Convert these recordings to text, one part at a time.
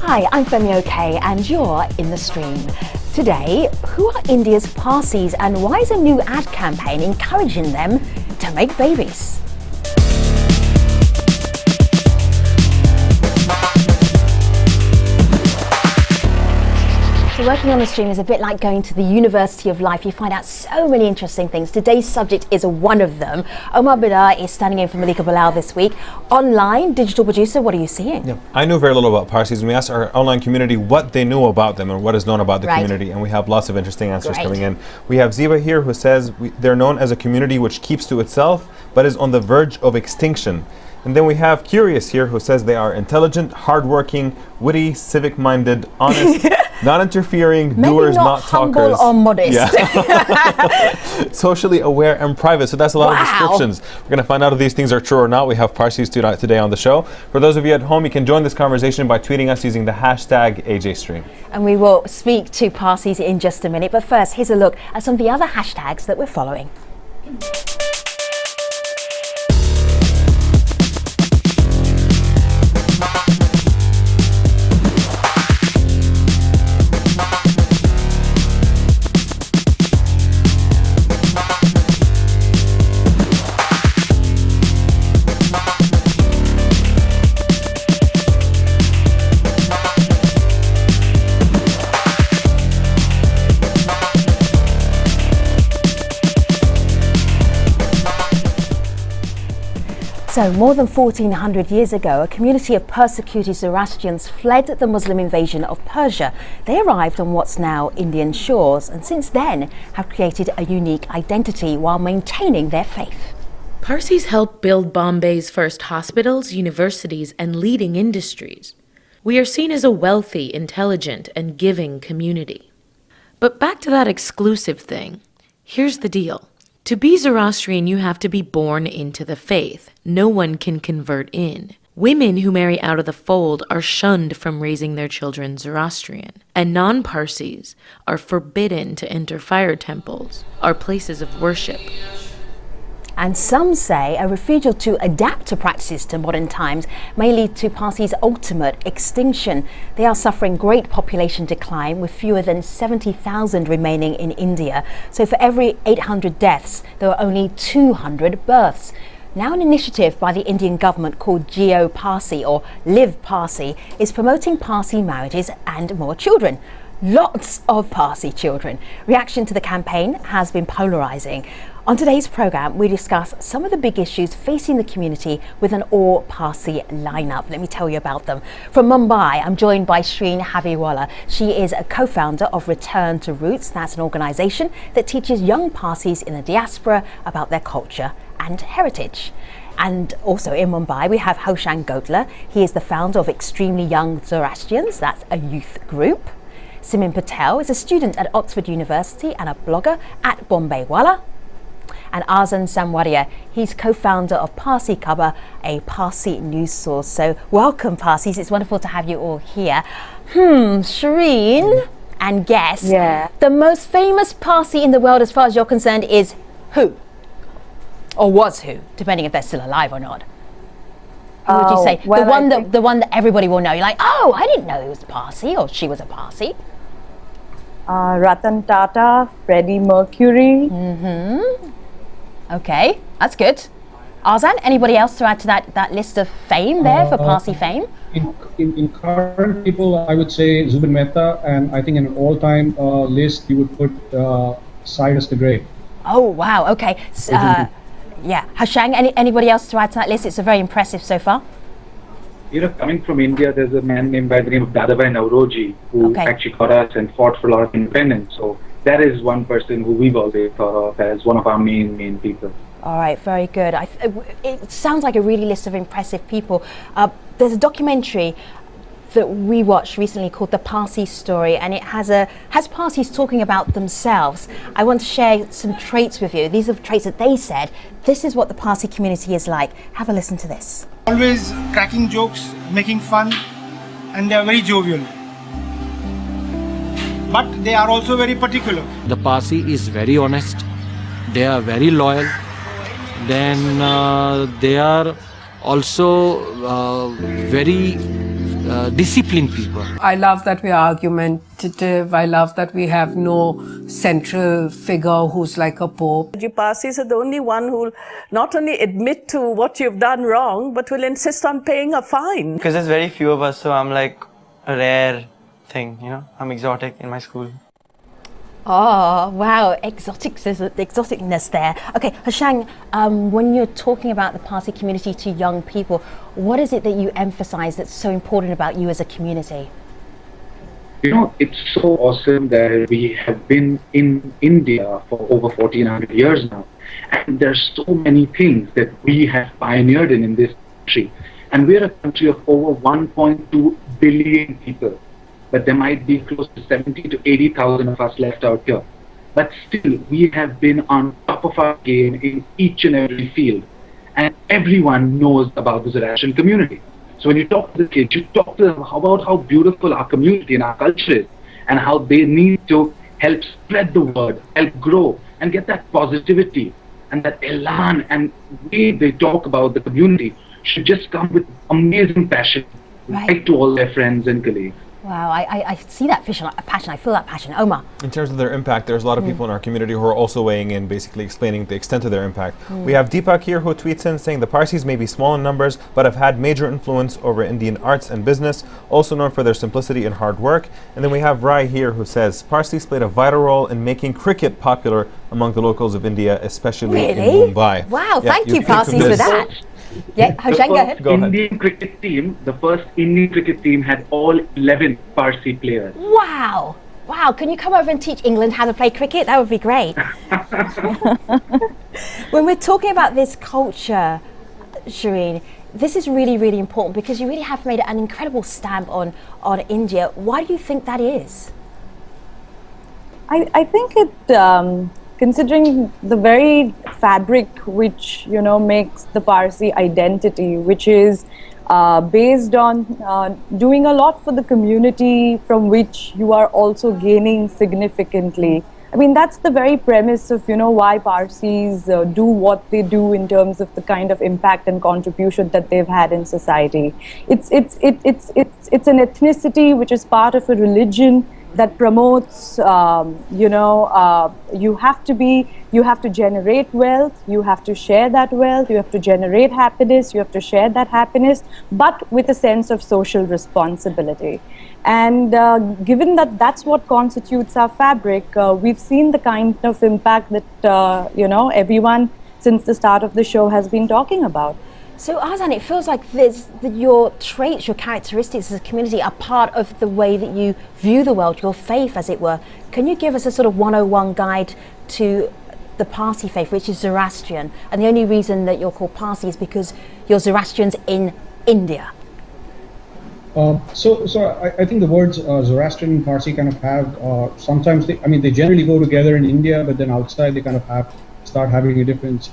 Hi, I'm Femi OK and you're in the stream. Today, who are India's Parsis and why is a new ad campaign encouraging them to make babies? So working on the stream is a bit like going to the University of Life. You find out so many interesting things. Today's subject is one of them. Omar Bidar is standing in for Malika Bilal this week. Online, digital producer, what are you seeing? Yeah, I knew very little about Parsis, and we asked our online community what they knew about them and what is known about the community, and we have lots of interesting answers coming in. We have Ziba here who says they're known as a community which keeps to itself but is on the verge of extinction. And then we have Curious here who says they are intelligent, hardworking, witty, civic-minded, honest, not interfering, Maybe doers, not talkers. Humble or modest. Yeah. Socially aware and private. So that's a lot of descriptions. We're going to find out if these things are true or not. We have Parsis today on the show. For those of you at home, you can join this conversation by tweeting us using the hashtag AJStream. And we will speak to Parsis in just a minute. But first, here's a look at some of the other hashtags that we're following. So, more than 1400 years ago, a community of persecuted Zoroastrians fled the Muslim invasion of Persia. They arrived on what's now Indian shores and since then have created a unique identity while maintaining their faith. Parsis helped build Bombay's first hospitals, universities, and leading industries. We are seen as a wealthy, intelligent, and giving community. But back to that exclusive thing. Here's the deal. To be Zoroastrian, you have to be born into the faith. No one can convert in. Women who marry out of the fold are shunned from raising their children Zoroastrian. And non-Parsis are forbidden to enter fire temples, our places of worship. And some say a refusal to adapt to practices to modern times may lead to Parsis' ultimate extinction. They are suffering great population decline with fewer than 70,000 remaining in India. So for every 800 deaths, there are only 200 births. Now an initiative by the Indian government called Jio Parsi or Live Parsi is promoting Parsi marriages and more children. Lots of Parsi children. Reaction to the campaign has been polarizing. On today's program, we discuss some of the big issues facing the community with an all-Parsi lineup. Let me tell you about them. From Mumbai, I'm joined by Shreen Haviwala. She is a co-founder of Return to Roots. That's an organisation that teaches young Parsis in the diaspora about their culture and heritage. And also in Mumbai, we have Hoshang Gotla. He is the founder of Extremely Young Zoroastrians. That's a youth group. Simin Patel is a student at Oxford University and a blogger at Bombay Wala. And Azan Samwaria, he's co-founder of Parsi Khabar, a Parsi news source. So welcome, Parsis. It's wonderful to have you all here. Shreen, and guess, the most famous Parsi in the world as far as you're concerned is who? Or was who, depending if they're still alive or not. Who would you say? Well, the one that everybody will know. You're like, oh, I didn't know he was Parsi or she was a Parsi. Ratan Tata, Freddie Mercury. Okay, that's good. Azan, anybody else to add to that list of fame there for Parsi fame? In current people, I would say Zubin Mehta, and I think in an all-time list, you would put Cyrus the Great. Oh, wow, okay. Yeah, Hoshang, anybody else to add to that list? It's a very impressive so far. You know, coming from India, there's a man named by the name of Dadabhai Nauroji who actually got us and fought for a lot of independence. So that is one person who we've always thought of as one of our main people. All right, very good. It sounds like a really list of impressive people. There's a documentary that we watched recently called The Parsi Story, and it has Parsis talking about themselves. I want to share some traits with you. These are the traits that they said. This is what the Parsi community is like. Have a listen to this. Always cracking jokes, making fun, and they are very jovial. But they are also very particular. The Parsi is very honest. They are very loyal. Then they are also very disciplined people. I love that we're argumentative. I love that we have no central figure who's like a pope. You Parsis are the only one who'll not only admit to what you've done wrong, but will insist on paying a fine. Because there's very few of us, so I'm like a rare thing, you know. I'm exotic in my school. Oh, wow, exoticness there. Okay, Hashang, when you're talking about the Parsi community to young people, what is it that you emphasize that's so important about you as a community? You know, it's so awesome that we have been in India for over 1400 years now. And there's so many things that we have pioneered in this country. And we're a country of over 1.2 billion people. But there might be close to 70 to 80,000 of us left out here. But still, we have been on top of our game in each and every field. And everyone knows about the Zoroastrian community. So when you talk to the kids, you talk to them about how beautiful our community and our culture is, and how they need to help spread the word, help grow, and get that positivity and that elan and way they talk about the community should just come with amazing passion, right to all their friends and colleagues. Wow, I see that passion, I feel that passion. Omar? In terms of their impact, there's a lot of people in our community who are also weighing in, basically explaining the extent of their impact. We have Deepak here who tweets in saying the Parsis may be small in numbers, but have had major influence over Indian arts and business, also known for their simplicity and hard work. And then we have Rai here who says Parsis played a vital role in making cricket popular among the locals of India, especially in Mumbai. Wow, thank you Parsis for that. Yeah, Hashang, go ahead. The first Indian cricket team had all 11 Parsi players. Wow. Wow, can you come over and teach England how to play cricket? That would be great. When we're talking about this culture, Shireen, this is really, really important because you really have made an incredible stamp on India. Why do you think that is? I think it, considering the very fabric which, you know, makes the Parsi identity, which is based on doing a lot for the community from which you are also gaining significantly. I mean, that's the very premise of, you know, why Parsis do what they do in terms of the kind of impact and contribution that they've had in society. It's an ethnicity which is part of a religion that promotes, you have to generate wealth, you have to share that wealth, you have to generate happiness, you have to share that happiness, but with a sense of social responsibility. And given that that's what constitutes our fabric, we've seen the kind of impact that, everyone since the start of the show has been talking about. So Azan, it feels like your traits, your characteristics as a community are part of the way that you view the world, your faith as it were. Can you give us a sort of 101 guide to the Parsi faith, which is Zoroastrian? And the only reason that you're called Parsi is because you're Zoroastrians in India. So I think the words Zoroastrian and Parsi kind of have, sometimes they generally go together in India, but then outside they kind of start having a difference.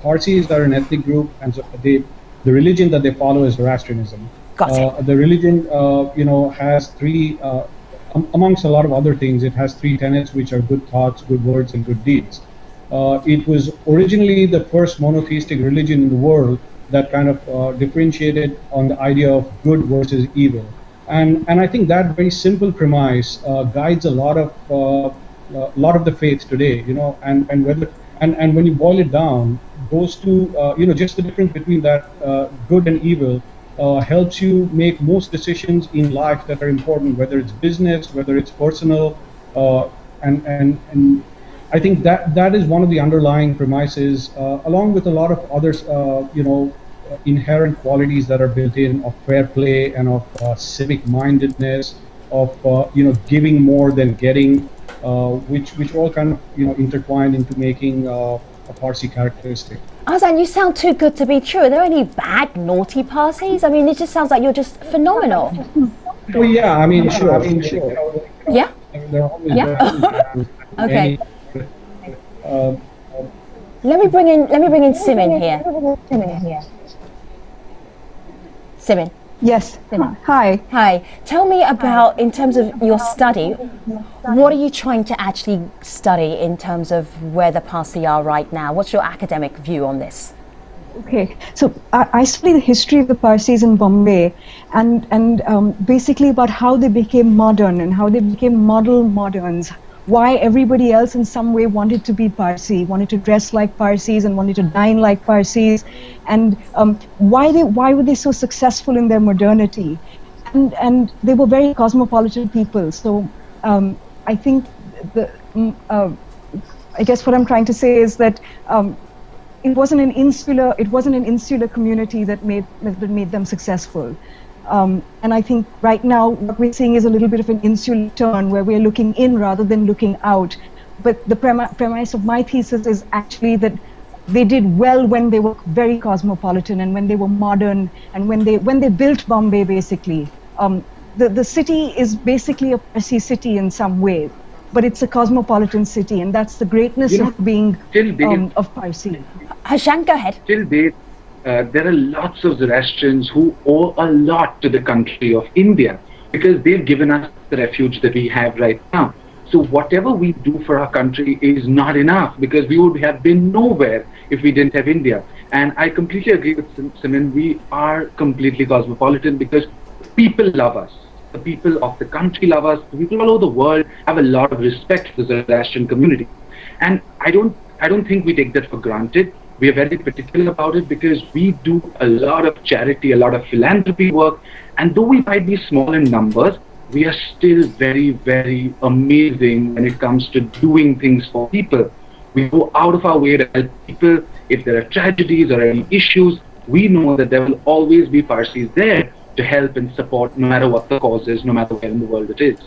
Parsis are an ethnic group, and so the religion that they follow is Zoroastrianism. The religion, has three, amongst a lot of other things, it has three tenets, which are good thoughts, good words, and good deeds. It was originally the first monotheistic religion in the world that kind of differentiated on the idea of good versus evil. And I think that very simple premise guides a lot of the faith today, and when you boil it down, those two, just the difference between that good and evil helps you make most decisions in life that are important, whether it's business, whether it's personal, and I think that is one of the underlying premises, along with a lot of others, inherent qualities that are built in of fair play and of civic mindedness, of giving more than getting, which all kind of intertwine into making a Parsi characteristic. Azan, you sound too good to be true. Are there any bad, naughty Parsis? I mean, it just sounds like you're just phenomenal. Well, yeah, I mean, sure. Yeah. There are always okay. Let me bring in Simin here. Simin. Yes. Simin. Hi. Hi. Tell me about, in terms of your study, what are you trying to actually study in terms of where the Parsi are right now? What's your academic view on this? Okay, so I study the history of the Parsis in Bombay, and basically about how they became modern and how they became model moderns. Why everybody else in some way wanted to be Parsi, wanted to dress like Parsis, and wanted to dine like Parsis, and why were they so successful in their modernity, and they were very cosmopolitan people. So I think I guess what I'm trying to say is that. It wasn't an insular community that made them successful, and I think right now what we're seeing is a little bit of an insular turn where we're looking in rather than looking out. But the premise of my thesis is actually that they did well when they were very cosmopolitan and when they were modern and when they built Bombay basically. The city is basically a Parsi city in some way, but it's a cosmopolitan city, and that's the greatness of being of Parsi. Hashang, go ahead. Till date, there are lots of Zoroastrians who owe a lot to the country of India because they've given us the refuge that we have right now. So whatever we do for our country is not enough because we would have been nowhere if we didn't have India. And I completely agree with Simin. We are completely cosmopolitan because people love us. The people of the country love us. The people all over the world have a lot of respect for the Zoroastrian community. And I don't think we take that for granted. We are very particular about it because we do a lot of charity, a lot of philanthropy work. And though we might be small in numbers, we are still very, very amazing when it comes to doing things for people. We go out of our way to help people. If there are tragedies or any issues, we know that there will always be Parsis there to help and support no matter what the cause is, no matter where in the world it is.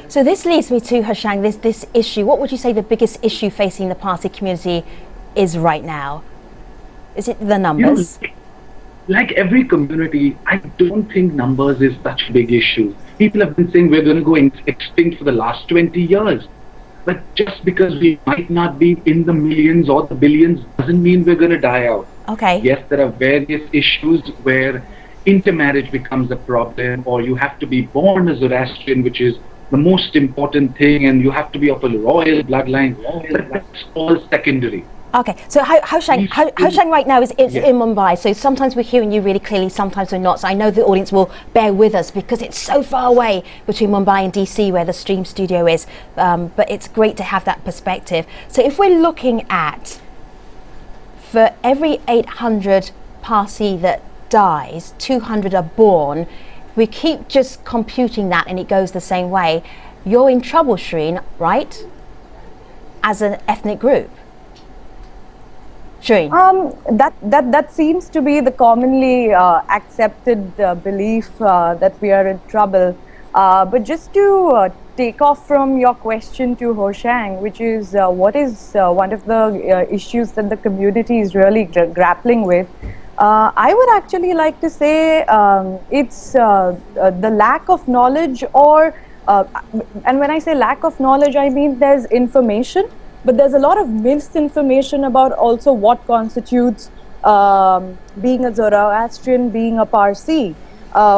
So this leads me to, Hashang, this issue. What would you say the biggest issue facing the Parsi community is right now? Is it the numbers? You know, like every community, I don't think numbers is such a big issue. People have been saying we're going to go extinct for the last 20 years. But just because we might not be in the millions or the billions doesn't mean we're going to die out. Okay. Yes, there are various issues where intermarriage becomes a problem, or you have to be born a Zoroastrian, which is the most important thing, and you have to be of a royal bloodline. But that's all secondary. Okay, so Hashang right now is in Mumbai, so sometimes we're hearing you really clearly, sometimes we're not. So I know the audience will bear with us because it's so far away between Mumbai and DC where the stream studio is, but it's great to have that perspective. So if we're looking at, for every 800 Parsi that dies, 200 are born, we keep just computing that and it goes the same way. You're in trouble, Shreen, right? As an ethnic group. Shreen? That seems to be the commonly accepted belief that we are in trouble. But just to take off from your question to Hoshang, which is what is one of the issues that the community is really grappling with, I would actually like to say it's the lack of knowledge, or and when I say lack of knowledge, I mean there's information, but there's a lot of misinformation about also what constitutes being a Zoroastrian, being a Parsi,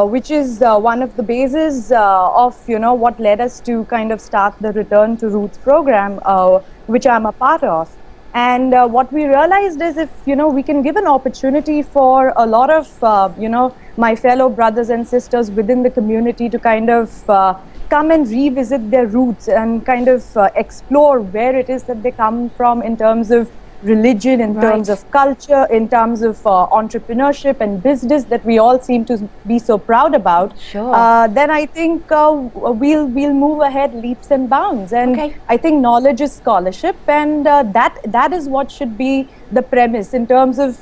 which is one of the bases of what led us to kind of start the Return to Roots program, which I'm a part of. And what we realized is if, we can give an opportunity for a lot of, my fellow brothers and sisters within the community to kind of come and revisit their roots and kind of explore where it is that they come from in terms of religion, in terms of culture, in terms of entrepreneurship and business that we all seem to be so proud about, then I think we'll move ahead leaps and bounds. And I think knowledge is scholarship, and that is what should be the premise in terms of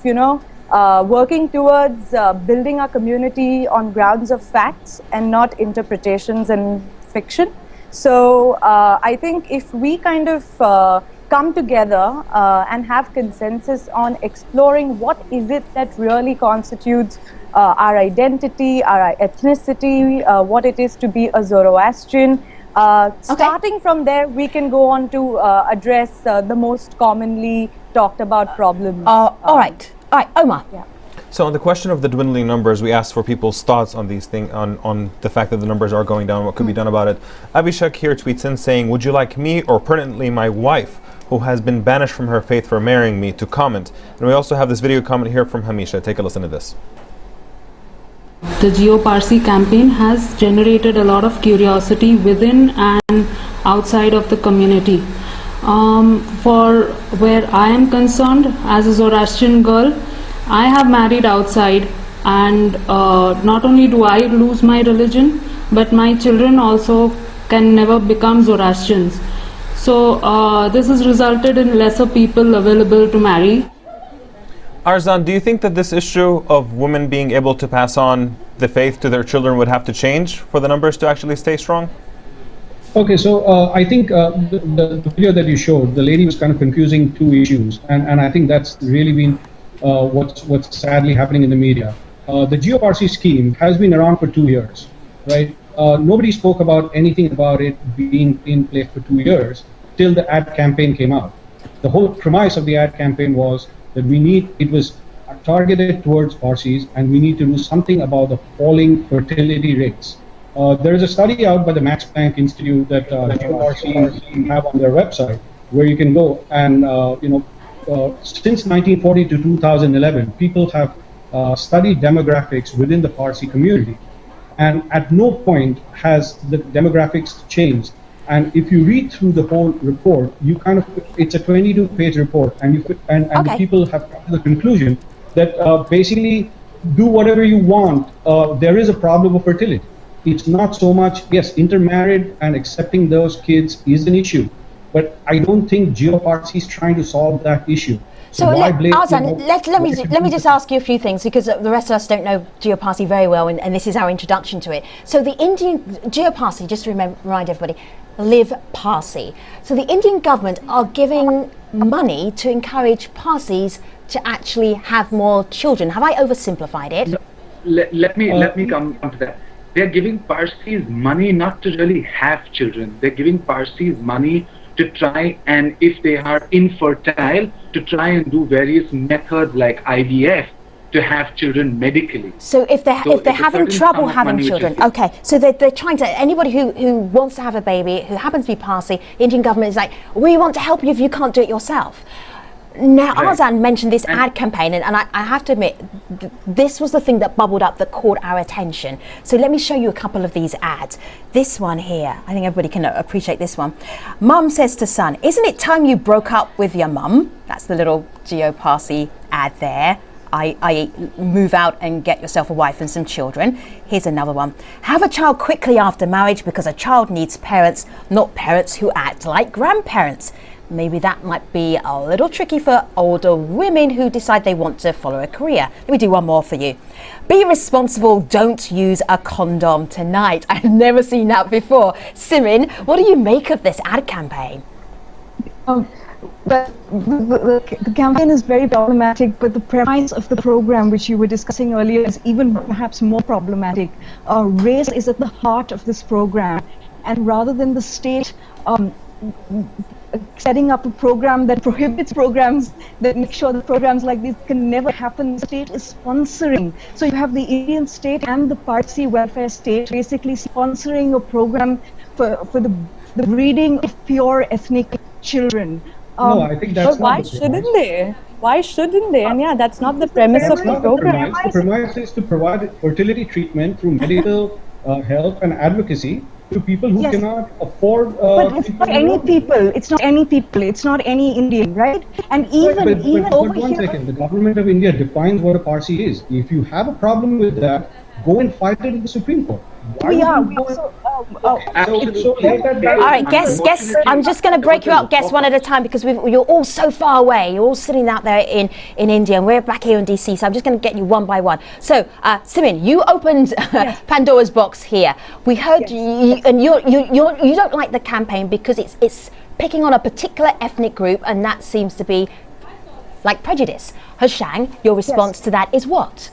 working towards building our community on grounds of facts and not interpretations and fiction. So I think if we kind of come together and have consensus on exploring what is it that really constitutes our identity, our ethnicity, what it is to be a Zoroastrian. Starting from there, we can go on to address the most commonly talked about problems. All right, Omar. Yeah. So on the question of the dwindling numbers, we asked for people's thoughts on these things, on the fact that the numbers are going down, what could be done about it. Abhishek here tweets in saying, would you like me or pertinently my wife, who has been banished from her faith for marrying me, to comment. And we also have this video comment here from Hamisha. Take a listen to this. The Geo-Parsi campaign has generated a lot of curiosity within and outside of the community. For where I am concerned, as a Zoroastrian girl, I have married outside, and not only do I lose my religion, but my children also can never become Zoroastrians. So this has resulted in lesser people available to marry. Arzan, do you think that this issue of women being able to pass on the faith to their children would have to change for the numbers to actually stay strong? Okay, so I think the video that you showed, the lady was kind of confusing two issues, and I think that's really been what's sadly happening in the media. The Geo-Parsi scheme has been around for 2 years, right? Nobody spoke about anything about it being in place for 2 years till the ad campaign came out. The whole premise of the ad campaign was that it was targeted towards Parsis, and we need to do something about the falling fertility rates. There is a study out by the Max Planck Institute that Parsi have on their website, where you can go and since 1940 to 2011, people have studied demographics within the Parsi community, and at no point has the demographics changed. And if you read through the whole report, it's a 22-page report, and the people have come to the conclusion that basically do whatever you want. There is a problem of fertility. It's not so much, yes, intermarried and accepting those kids is an issue, but I don't think Geo-Parsi is trying to solve that issue. So Arzan, let me just ask you a few things, because the rest of us don't know Geo-Parsi very well, and this is our introduction to it. So the Indian Geo-Parsi, just to remind everybody, live Parsi. So the Indian government are giving money to encourage Parsis to actually have more children. Have I oversimplified it? No, let me come to that. They're giving Parsis money not to really have children. They're giving Parsis money to try, and if they are infertile, to try and do various methods like IVF to have children medically. So if they're having trouble having children, okay, so they're trying to, anybody who wants to have a baby, who happens to be Parsi, the Indian government is like, we want to help you if you can't do it yourself. Now, Arzan mentioned this ad campaign, and I have to admit, this was the thing that bubbled up that caught our attention. So let me show you a couple of these ads. This one here, I think everybody can appreciate this one. Mum says to son, isn't it time you broke up with your mum? That's the little Geo-Parsi ad there. I move out and get yourself a wife and some children. Here's another one. Have a child quickly after marriage because a child needs parents, not parents who act like grandparents. Maybe that might be a little tricky for older women who decide they want to follow a career. Let me do one more for you. Be responsible, don't use a condom tonight. I've never seen that before. Simin, what do you make of this ad campaign? But the campaign is very problematic, but the premise of the program, which you were discussing earlier, is even perhaps more problematic. Race is at the heart of this program, and rather than the state setting up a program that prohibits programs, that make sure that programs like this can never happen, the state is sponsoring. So you have the Indian state and the Parsi welfare state basically sponsoring a program for the breeding of pure ethnic children. No, I think that's but why shouldn't they? Why shouldn't they? And yeah, that's not the premise of the program. The premise is to provide fertility treatment through medical help and advocacy to people who cannot afford. But it's not any people. It's not any people. It's not any Indian, right? And even over one here. second, the government of India defines what a Parsi is. If you have a problem with that, go and fight it in the Supreme Court. We also. All right, guess. I'm just going to break you up. Guess one at a time, because you're all so far away. You're all sitting out there in India, and we're back here in DC. So I'm just going to get you one by one. So, Simin, you opened Pandora's box here. We heard you, and you don't like the campaign because it's picking on a particular ethnic group, and that seems to be like prejudice. Hoshang, your response to that is what?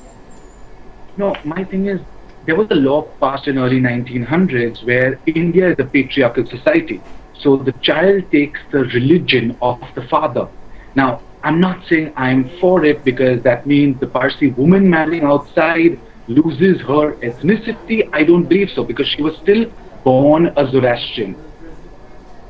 No, my thing is, there was a law passed in early 1900s where India is a patriarchal society. So the child takes the religion of the father. Now, I'm not saying I'm for it because that means the Parsi woman marrying outside loses her ethnicity. I don't believe so, because she was still born a Zoroastrian.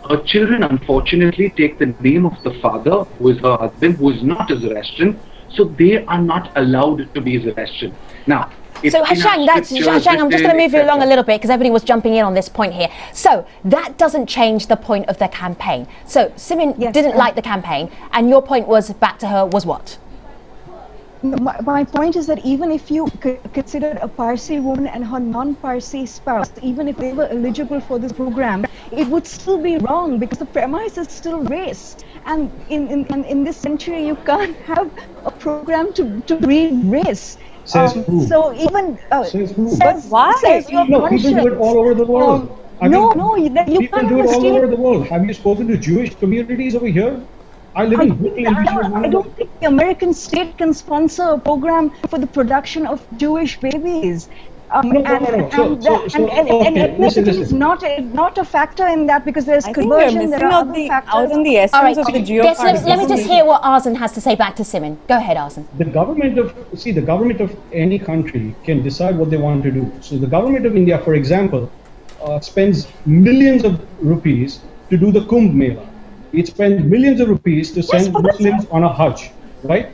her children unfortunately take the name of the father, who is her husband, who is not a Zoroastrian, so they are not allowed to be Zoroastrian. Now, so Hashang, I'm just going to move you along a little bit because everybody was jumping in on this point here. So that doesn't change the point of the campaign. So Simin didn't like the campaign, and your point was back to her was what? My point is that even if you considered a Parsi woman and her non-Parsi spouse, even if they were eligible for this program, it would still be wrong because the premise is still race. And in this century, you can't have a program to breed race. Says who? So even says who? But why? Says your people do it all over the world. People do it all over the world. Have you spoken to Jewish communities over here? I live in Brooklyn. I don't think the American state can sponsor a program for the production of Jewish babies. And ethnicity is not a factor in that because there's conversion. There are other factors. Out in the essence of the geoparty. Let me just hear what Arzen has to say back to Simin. Go ahead, Arzen. The government of any country can decide what they want to do. So the government of India, for example, spends millions of rupees to do the Kumbh Mela. It spends millions of rupees to send Muslims on a Hajj, right?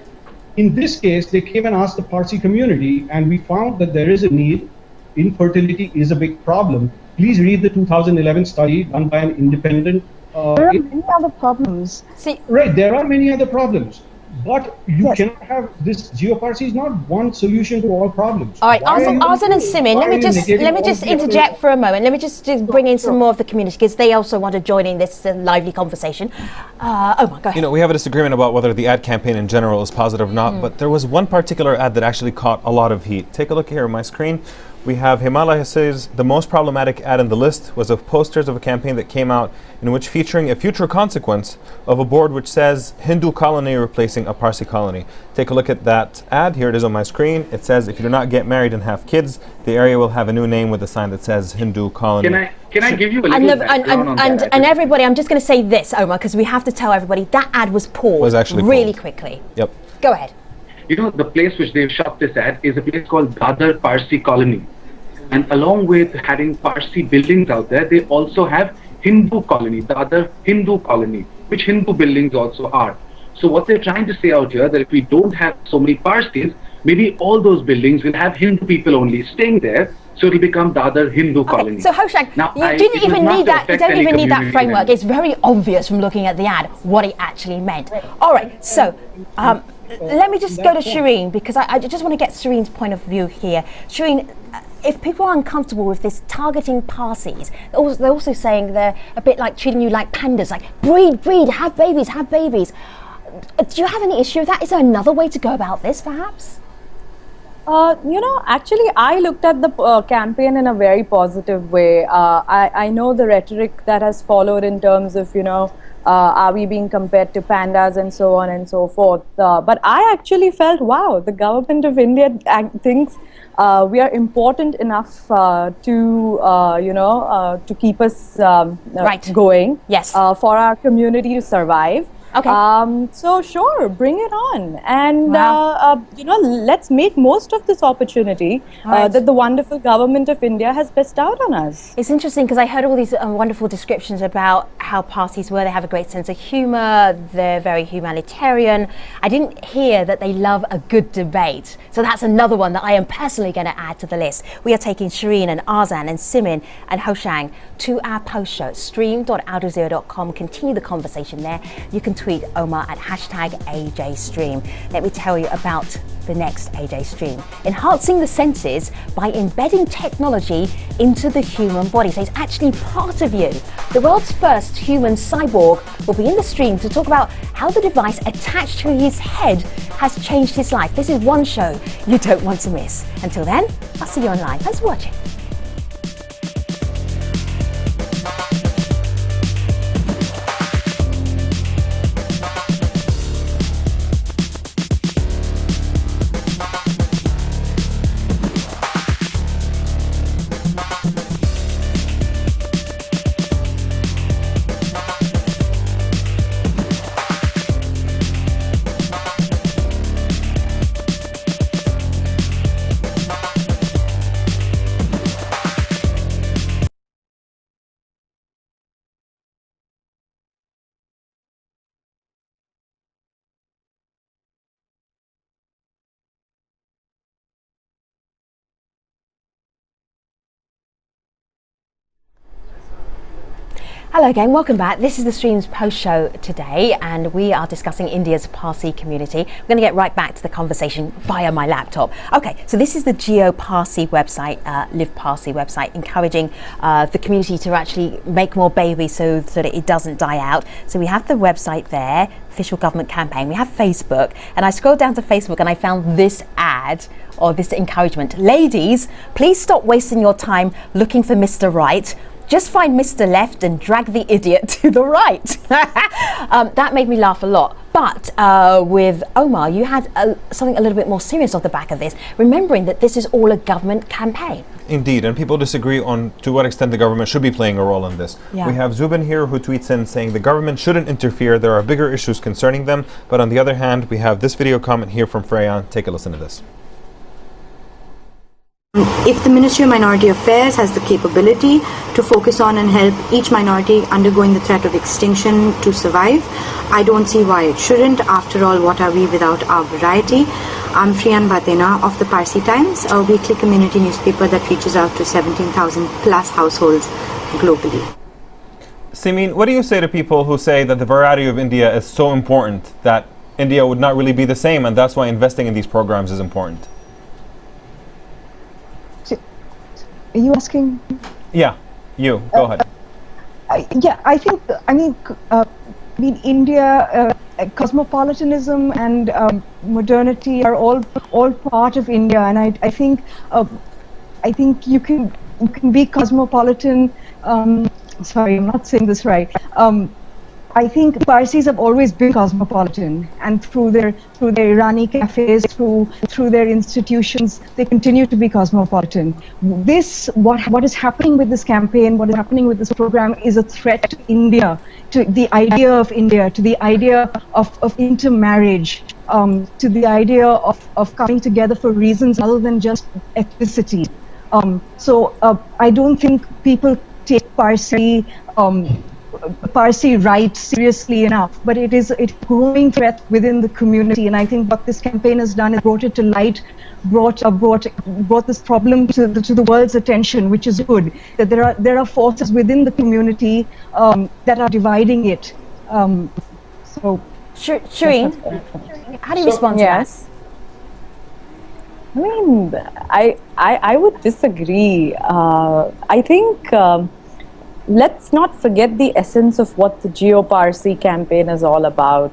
In this case, they came and asked the Parsi community, and we found that there is a need. Infertility is a big problem. Please read the 2011 study done by an independent. There are many other problems. Right, there are many other problems. But you cannot have this. Geoparsi is not one solution to all problems. All right, Arzen and Simin, let me just interject for a moment. Let me just bring in some more of the community because they also want to join in this lively conversation. Omar, go ahead. We have a disagreement about whether the ad campaign in general is positive or not, but there was one particular ad that actually caught a lot of heat. Take a look here on my screen. We have Himalaya says the most problematic ad in the list was of posters of a campaign that came out in which featuring a future consequence of a board which says Hindu colony replacing a Parsi colony. Take a look at that ad. Here it is on my screen. It says if you do not get married and have kids, the area will have a new name with a sign that says Hindu colony. Can I give you a little background on that? And everybody, I'm just going to say this, Omar, because we have to tell everybody that ad was paused really quickly. Yep. Go ahead. The place which they've shot this at is a place called Dadar Parsi Colony. And along with having Parsi buildings out there, they also have Hindu colony, the other Hindu colony, which Hindu buildings also are. So what they're trying to say out here, that if we don't have so many Parsis, maybe all those buildings will have Hindu people only staying there, so it'll become the other Hindu colony. So Hoshang, you didn't even need that. You don't even need that framework. It's very obvious from looking at the ad what it actually meant. All right, so let me just go to Shireen because I just want to get Shireen's point of view here. Shireen, if people are uncomfortable with this targeting Parsis, they're also saying they're a bit like treating you like pandas, like breed, have babies. Do you have any issue with that? Is there another way to go about this, perhaps? Actually, I looked at the campaign in a very positive way. I know the rhetoric that has followed in terms of, are we being compared to pandas and so on and so forth. But I actually felt, wow, the government of India thinks we are important enough to keep us going. Yes. For our community to survive. Okay. So sure, bring it on, and let's make most of this opportunity that the wonderful government of India has bestowed on us. It's interesting because I heard all these wonderful descriptions about how Parsis were. They have a great sense of humour. They're very humanitarian. I didn't hear that they love a good debate. So that's another one that I am personally going to add to the list. We are taking Shireen and Arzan and Simin and Hoshang to our post show, stream.aldozero.com. Continue the conversation there. You can tweet Omar at #AJStream. Let me tell you about the next AJ Stream. Enhancing the senses by embedding technology into the human body. So it's actually part of you. The world's first human cyborg will be in the stream to talk about how the device attached to his head has changed his life. This is one show you don't want to miss. Until then, I'll see you online. Thanks for watching. Hello again, welcome back. This is the Streams post show today, and we are discussing India's Parsi community. We're going to get right back to the conversation via my laptop. Okay, so this is the Geo Parsi website, Live Parsi website, encouraging the community to actually make more babies so that it doesn't die out. So we have the website there, official government campaign. We have Facebook, and I scrolled down to Facebook and I found this ad or this encouragement. Ladies, please stop wasting your time looking for Mr. Right. Just find Mr. Left and drag the idiot to the right. That made me laugh a lot. But with Omar, you had something a little bit more serious off the back of this, remembering that this is all a government campaign. Indeed, and people disagree on to what extent the government should be playing a role in this. Yeah. We have Zubin here who tweets in saying the government shouldn't interfere. There are bigger issues concerning them. But on the other hand, we have this video comment here from Freyan. Take a listen to this. If the Ministry of Minority Affairs has the capability to focus on and help each minority undergoing the threat of extinction to survive, I don't see why it shouldn't. After all, what are we without our variety? I'm Freyan Batena of the Parsi Times, a weekly community newspaper that reaches out to 17,000 plus households globally. Simin, what do you say to people who say that the variety of India is so important that India would not really be the same, and that's why investing in these programs is important? Are you asking? Yeah, you go ahead. I mean, India, cosmopolitanism and modernity are all part of India, and I think you can be cosmopolitan. Sorry, I'm not saying this right. I think Parsis have always been cosmopolitan, and through their Irani cafes, through their institutions, they continue to be cosmopolitan. What is happening with this campaign, what is happening with this program, is a threat to India, to the idea of India, to the idea of intermarriage, to the idea of coming together for reasons other than just ethnicity. So I don't think people take Parsi right seriously enough, but it is a growing threat within the community, and I think what this campaign has done is brought it to light, brought this problem to the world's attention, which is good. That there are forces within the community that are dividing it. So, Shireen, how do you respond to that? I mean, I would disagree. I think. Let's not forget the essence of what the Geo Parsi campaign is all about.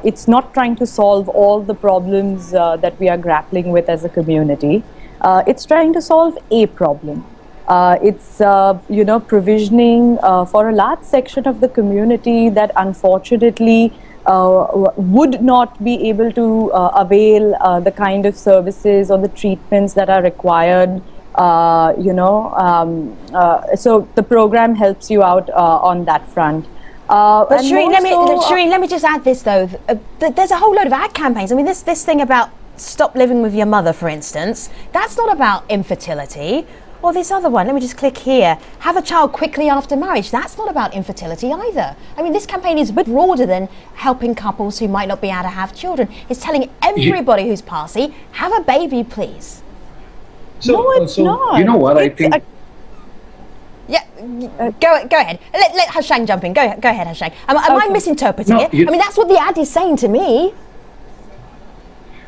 It's not trying to solve all the problems that we are grappling with as a community. It's trying to solve a problem. It's provisioning for a large section of the community that unfortunately would not be able to avail the kind of services or the treatments that are required. So the program helps you out on that front. But Shireen, let me just add this though. There's a whole load of ad campaigns. I mean, this thing about stop living with your mother, for instance, that's not about infertility. Or this other one, let me just click here. Have a child quickly after marriage. That's not about infertility either. I mean, this campaign is broader than helping couples who might not be able to have children. It's telling everybody who's Parsi, have a baby, please. No, it's not. You know what? I think. Go ahead. Let Hashang jump in. Go ahead, Hashang. Am I misinterpreting it? I mean, that's what the ad is saying to me.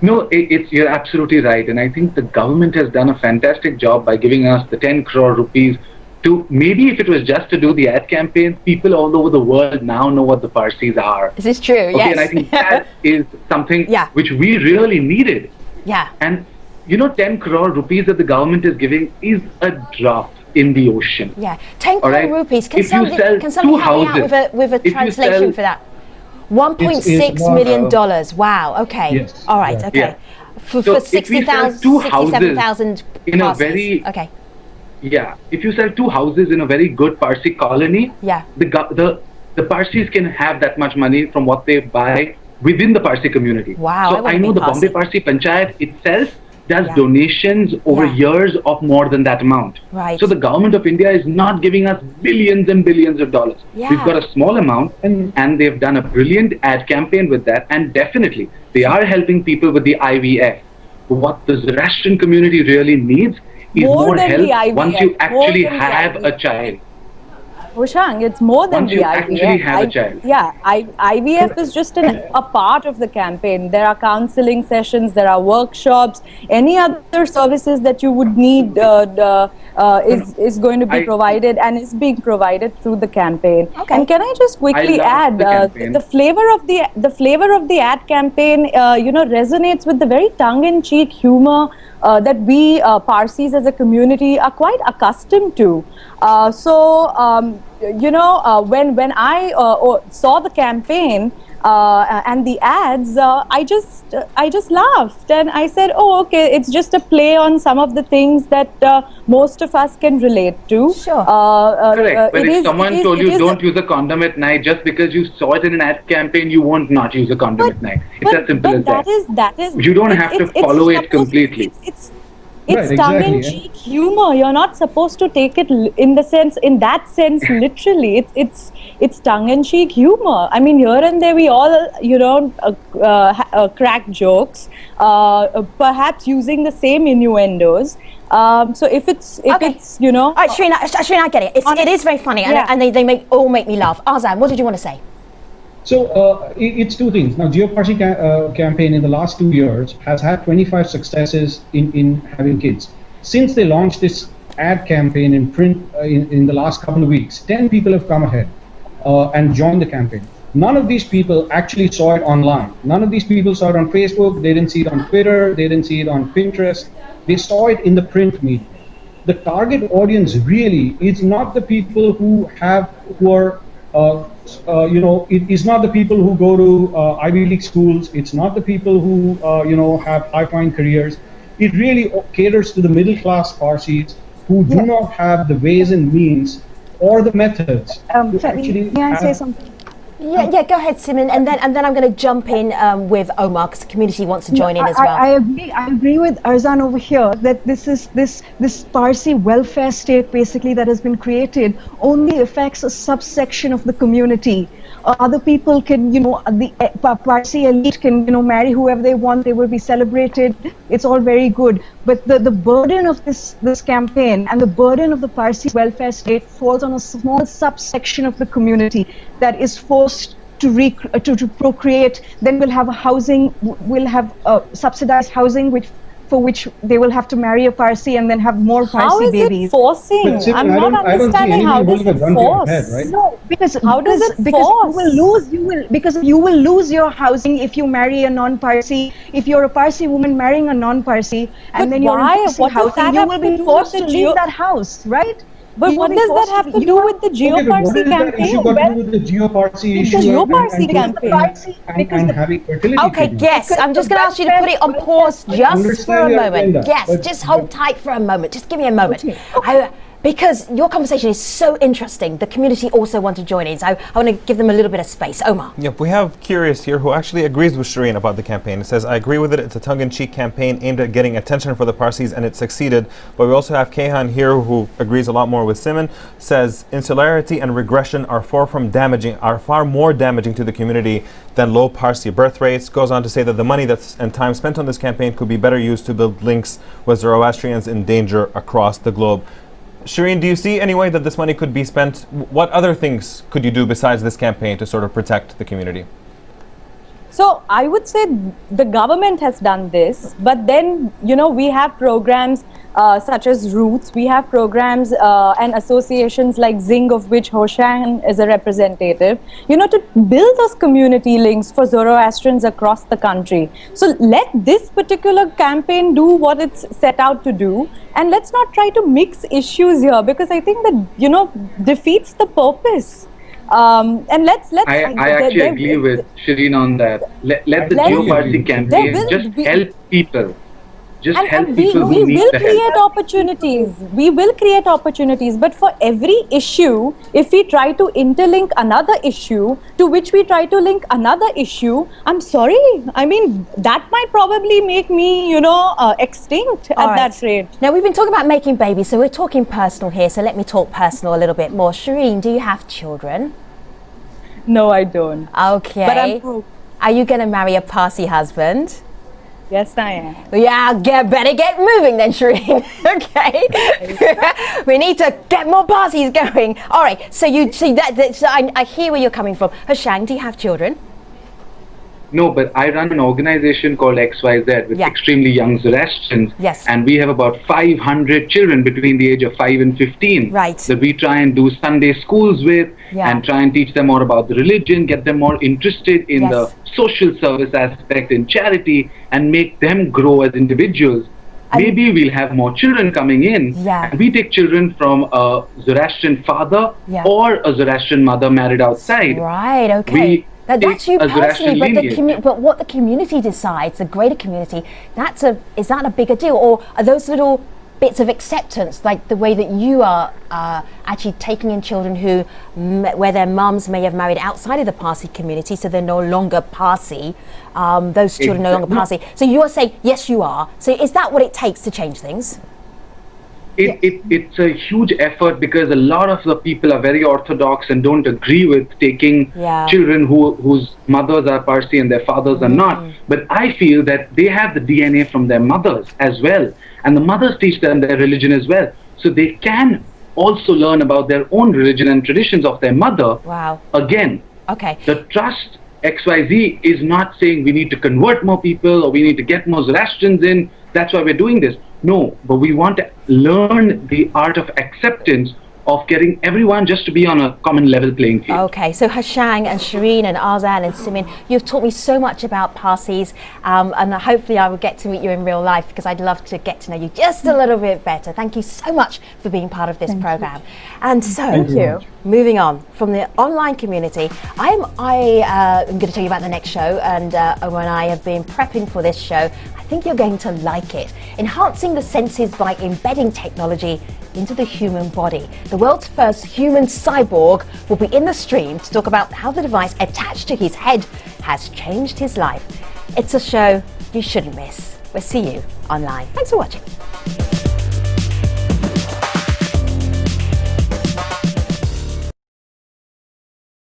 No, you're absolutely right. And I think the government has done a fantastic job by giving us the 10 crore rupees to, maybe if it was just to do the ad campaign, people all over the world now know what the Parsis are. This is true, okay, yes. And I think that is something which we really needed. Yeah. And 10 crore rupees that the government is giving is a drop in the ocean. Yeah, 10 crore rupees. Can if you somebody help me out with a translation for that? $1.6 million. Wow. Okay. Yes. All right. Okay. Yeah. For 67,000 in Parsis. a very if you sell 2 houses in a very good Parsi colony, the Parsis can have that much money from what they buy within the Parsi community. Wow. So I know the Bombay Parsi Panchayat itself does donations over years of more than that amount. Right. So the government of India is not giving us billions and billions of dollars. Yeah. We've got a small amount, and they've done a brilliant ad campaign with that, and definitely they are helping people with the IVF. What the Zoroastrian community really needs is more help once you actually have a child. Hoshang, it's more than Once the you IVF. actually have a child. Yeah, IVF is just a part of the campaign. There are counseling sessions, there are workshops, any other services that you would need is going to be provided and is being provided through the campain. Okay. And can I just quickly add the flavor of the ad campaign, resonates with the very tongue-in-cheek humor that we Parsis as a community are quite accustomed to. When I saw the campaign and the ads, I just laughed and I said, "Oh, okay, it's just a play on some of the things that most of us can relate to." Sure. Correct. But if someone told you don't use a condom at night, just because you saw it in an ad campaign, you won't not use a condom at night. It's as simple as that. That is. You don't have to follow it completely. It's tongue-in-cheek humor. You're not supposed to take it in that sense, literally. It's tongue-in-cheek humor. I mean, here and there we all, crack jokes, perhaps using the same innuendos. So if it's All right, Shireen, I get it. It is very funny, and they all make me laugh. Azam, what did you want to say? So it's two things. Now, GeoParsi campaign in the last 2 years has had 25 successes in having kids. Since they launched this ad campaign in print in the last couple of weeks, 10 people have come ahead and joined the campaign. None of these people actually saw it online. None of these people saw it on Facebook. They didn't see it on Twitter. They didn't see it on Pinterest. They saw it in the print media. The target audience really is not the people who are it is not the people who go to Ivy League schools. It's not the people who, have high-flying careers. It really caters to the middle-class Parsis who do not have the ways and means or the methods to actually may I say something? Yeah, go ahead, Simon, and then I'm going to jump in with Omar because the community wants to join in as well. I agree with Arzan over here that this Parsi welfare state basically that has been created only affects a subsection of the community. Other people can, the Parsi elite can, marry whoever they want. They will be celebrated. It's all very good. But the burden of this campaign and the burden of the Parsi welfare state falls on a small subsection of the community that is forced to procreate. Then we'll have subsidized housing, for which they will have to marry a Parsi and then have more Parsi babies. How is it forcing? I'm not understanding how does it force. Right? No, because force? You will lose your housing if you marry a non-Parsi. If you're a Parsi woman marrying a non-Parsi, and then you're in Parsi housing, you will be forced to leave that house, right? But what does that have to do with the GeoParsi campaign? What does with the GeoParsi issue? The GeoParsi campaign. And having fertility. Okay, Guess, I'm just going to ask you to put it on pause just for a moment. Guess, just hold tight for a moment. Just give me a moment. Because your conversation is so interesting, the community also want to join in, so I want to give them a little bit of space. Omar. Yep, we have Curious here who actually agrees with Shireen about the campaign. It says, I agree with it. It's a tongue-in-cheek campaign aimed at getting attention for the Parsis, and it succeeded. But we also have Kayhan here who agrees a lot more with Simon, says insularity and regression are far more damaging to the community than low Parsi birth rates. Goes on to say that the money and time spent on this campaign could be better used to build links with Zoroastrians in danger across the globe. Shireen, do you see any way that this money could be spent? What other things could you do besides this campaign to sort of protect the community? So I would say the government has done this, but then, we have programs such as Roots. We have programs and associations like Zing, of which Hoshan is a representative, to build those community links for Zoroastrians across the country. So let this particular campaign do what it's set out to do, and let's not try to mix issues here, because I think that, defeats the purpose. And let's. I actually agree with Shireen on that. Let the GeoParsi campaign just help people. Just help people who need the help. We will create opportunities, but for every issue, if we try to interlink another issue to which we try to link another issue, I'm sorry. I mean, that might probably make me, extinct at that rate. Now, we've been talking about making babies, so we're talking personal here. So let me talk personal a little bit more. Shireen, do you have children? No, I don't. Okay. But I'm broke. Are you going to marry a Parsi husband? Yes, I am. Yeah, better get moving then, Shireen. Okay. We need to get more parties going. All right, so you see that so I hear where you're coming from. Hashang, do you have children? No, but I run an organization called XYZ with extremely young Zoroastrians. Yes. And we have about 500 children between the age of 5 and 15. Right. That we try and do Sunday schools with and try and teach them more about the religion, get them more interested in the social service aspect in charity, and make them grow as individuals. Maybe we'll have more children coming in. And we take children from a Zoroastrian father or a Zoroastrian mother married outside. Right, okay. That's you personally, but what the community decides, the greater community, is that a bigger deal? Or are those little bits of acceptance, like the way that you are actually taking in children where their mums may have married outside of the Parsi community, so they're no longer Parsi, those children are no longer Parsi. So you are saying, yes, you are. So is that what it takes to change things? It's a huge effort because a lot of the people are very orthodox and don't agree with taking children whose mothers are Parsi and their fathers are not. But I feel that they have the DNA from their mothers as well. And the mothers teach them their religion as well. So they can also learn about their own religion and traditions of their mother. Wow. Again, the Trust XYZ is not saying we need to convert more people or we need to get more Zoroastrians in. That's why we're doing this. No, but we want to learn the art of acceptance of getting everyone just to be on a common level playing field. Okay, so Hashang and Shireen and Azan and Simin, you've taught me so much about Parsis, and hopefully I will get to meet you in real life because I'd love to get to know you just a little bit better. Thank you so much for being part of this program. And so, moving on from the online community, I am going to tell you about the next show, and when I have been prepping for this show, I think you're going to like it. Enhancing the senses by embedding technology into the human body. The world's first human cyborg will be in the stream to talk about how the device attached to his head has changed his life. It's a show you shouldn't miss. We'll see you online. Thanks for watching.